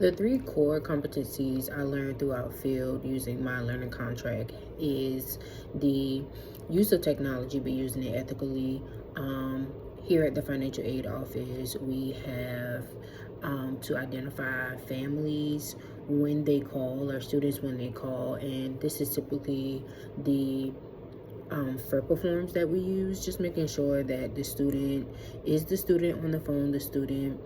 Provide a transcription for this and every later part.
The three core competencies I learned throughout field using my learning contract is the use of technology, but using it ethically. Here at the financial aid office, we have to identify families when they call or students when they call, and this is typically the FERPA forms that we use, just making sure that the student is the student on the phone, the student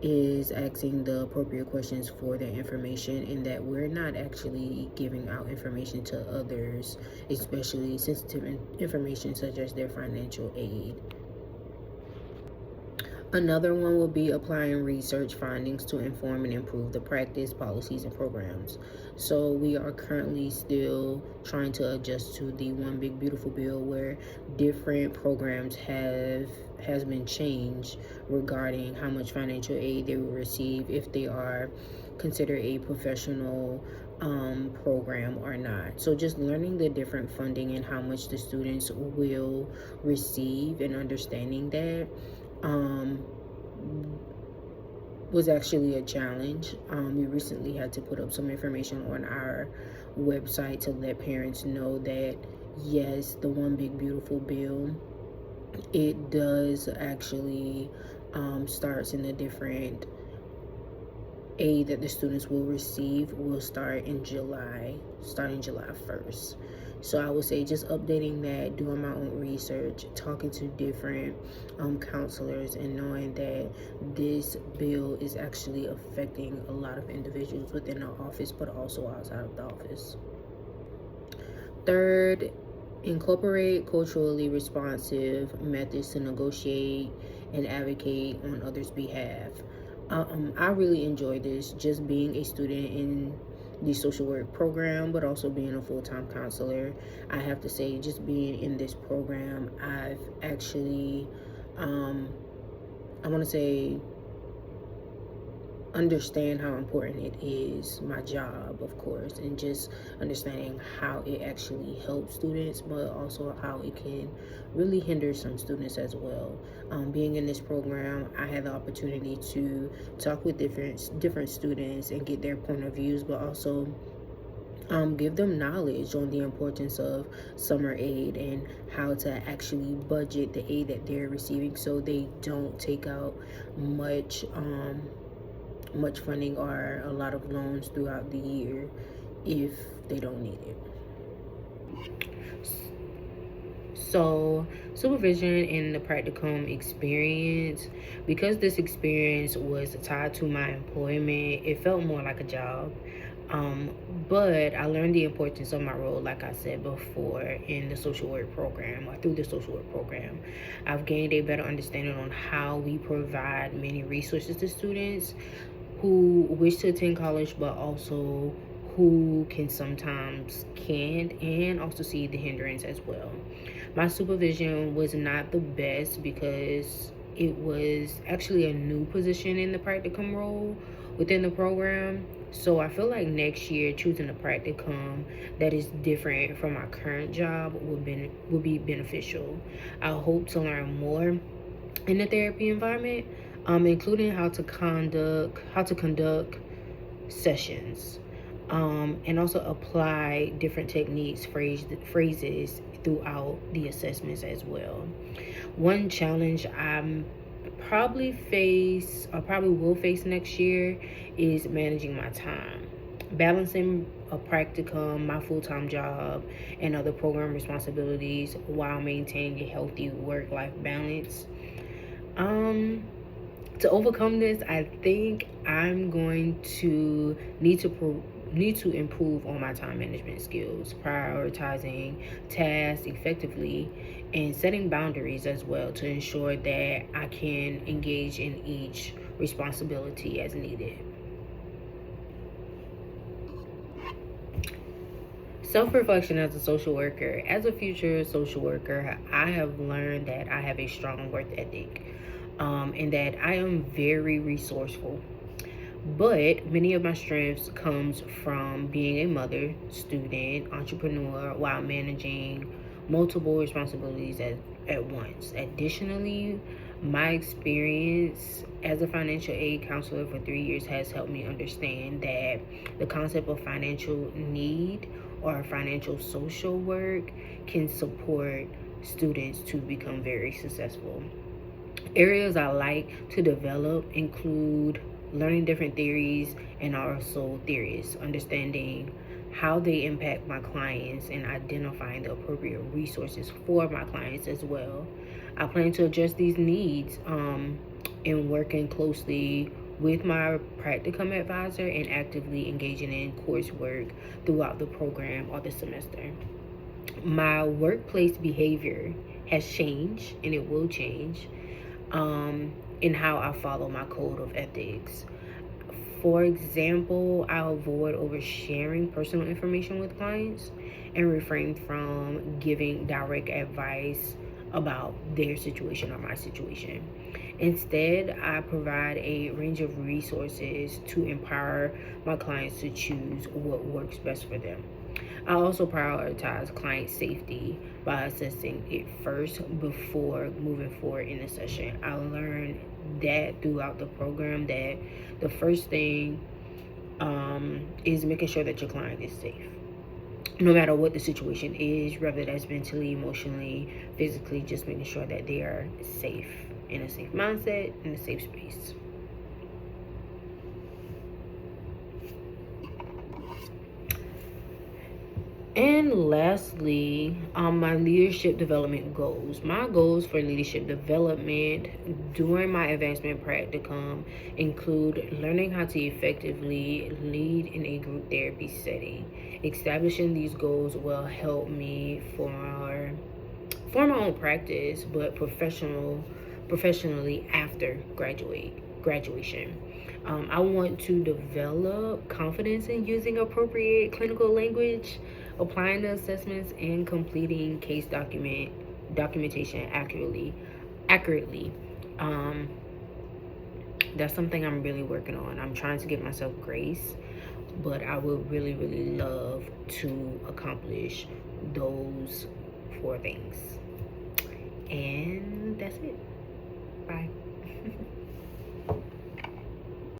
is asking the appropriate questions for their information, and that we're not actually giving out information to others, especially sensitive information such as their financial aid. Another one will be applying research findings to inform and improve the practice, policies, and programs. So we are currently still trying to adjust to the One Big Beautiful Bill, where different programs has been changed regarding how much financial aid they will receive if they are considered a professional program or not. So just learning the different funding and how much the students will receive and understanding that um, was actually a challenge. We recently had to put up some information on our website to let parents know that yes, the One Big Beautiful Bill, it does actually starts in the different aid that the students will receive will start in July, starting July 1st. So I would say just updating that, doing my own research, talking to different counselors, and knowing that this bill is actually affecting a lot of individuals within the office, but also outside of the office. Third, incorporate culturally responsive methods to negotiate and advocate on others' behalf. I really enjoy this, just being a student in the social work program, but also being a full-time counselor. I have to say, just being in this program, I've actually, I want to say, understand how important it is, my job, of course, and just understanding how it actually helps students, but also how it can really hinder some students as well. Being in this program, I had the opportunity to talk with different students and get their point of views, but also give them knowledge on the importance of summer aid and how to actually budget the aid that they're receiving, so they don't take out much funding or a lot of loans throughout the year if they don't need it. So, supervision in the practicum experience, because this experience was tied to my employment, it felt more like a job. Um, but I learned the importance of my role, like I said before, in the social work program or through the social work program. I've gained a better understanding on how we provide many resources to students who wish to attend college, but also who can sometimes can't, and also see the hindrance as well. My supervision was not the best because it was actually a new position in the practicum role within the program. So I feel like next year choosing a practicum that is different from my current job will be beneficial. I hope to learn more in the therapy environment, including how to conduct sessions, and also apply different techniques, phrases throughout the assessments as well. One challenge probably will face next year is managing my time, balancing a practicum, my full-time job, and other program responsibilities while maintaining a healthy work-life balance. Um, to overcome this, I think I'm going to need to improve on my time management skills, prioritizing tasks effectively, and setting boundaries as well to ensure that I can engage in each responsibility as needed. Self-reflection as a social worker. As a future social worker, I have learned that I have a strong work ethic, and that I am very resourceful. But many of my strengths comes from being a mother, student, entrepreneur while managing multiple responsibilities at once. Additionally, My experience as a financial aid counselor for 3 years has helped me understand that the concept of financial need or financial social work can support students to become very successful. Areas I like to develop include learning different theories and also theories, understanding how they impact my clients, and identifying the appropriate resources for my clients as well. I plan to address these needs in working closely with my practicum advisor and actively engaging in coursework throughout the program or the semester. My workplace behavior has changed and it will change in how I follow my code of ethics. For example, I avoid oversharing personal information with clients and refrain from giving direct advice about their situation or my situation. Instead, I provide a range of resources to empower my clients to choose what works best for them. I also prioritize client safety by assessing it first before moving forward in the session. I learned that throughout the program that the first thing is making sure that your client is safe. No matter what the situation is, whether that's mentally, emotionally, physically, just making sure that they are safe, in a safe mindset, in a safe space. And lastly, my leadership development goals. My goals for leadership development during my advancement practicum include learning how to effectively lead in a group therapy setting. Establishing these goals will help me for my own practice, but professionally after graduation. I want to develop confidence in using appropriate clinical language, applying the assessments, and completing case documentation accurately. Um, that's something I'm really working on. I'm trying to give myself grace, but I would really love to accomplish those 4 things. And that's it. Bye.